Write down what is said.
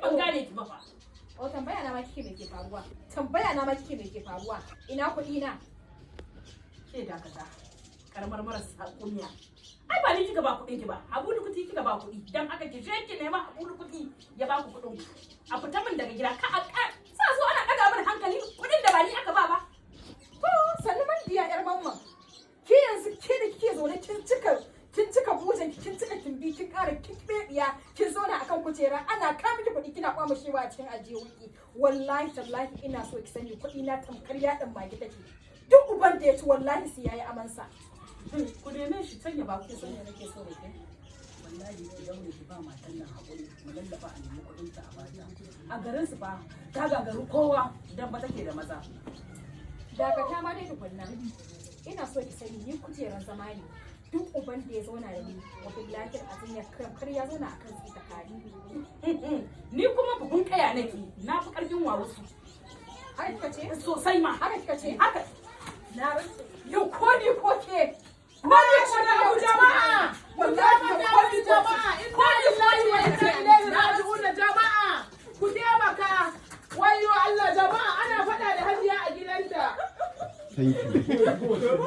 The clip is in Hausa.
ban gane ki ba fa. O tambaya na ma kike me ke faruwa? Tambaya na ma kike me ke faruwa? Ina kuɗi na? Ke dakata. Karamar marasa kunya. Ai ba ni kika ba kuɗin ki ba. Abu Lukuti kika ba kuɗi. Dan haka ki je ki nema Abu Lukuti ya ba ku kuɗin ku. A fita min daga gida ka sa zo ana ɗaga min hankali kuɗin da ba ni aka ba ba. To sannu man diya yar mamman. Ki yanzu ke da kike zaune kin cika bujen kin cika kimbi kin ƙara kin bebiya kin zauna akan kujera ana ka miki kuɗi kina kwamushewa a cikin aljihunki. Wallahi tallahi ina so ki sani kuɗi na tamkar yaɗin magi take. Duk uban da ya ci wallahi sai yayi amansa. Ku neme shi can ya ba ku Ki sani nake so da ke. wallahi ki daure ki ba matan nan haƙuri mu lallaba a nemi kuɗin ta a bata a garin su fa ta gagaru kowa idan ba take da maza Dakata ma dai tukunna. Ina so ki sani ni kujeran zama ne. Duk uban da ya zauna da ni wa billahi azin ya kar ya zauna akan tsita kari. ni kuma buhun kaya nake na fi ƙarfin warusu Haka kika ce? sosai ma Haka kika ce? haka Na rantsa. Yau ko ni ko ke. ko ne ko da abu jama'a Wallahi ko ni jama'a. ko ni wani wani ilaihi raji'un jama'a ku taimaka wayo Allah jama'a ana faɗa da hajiya a gidanta Thank you.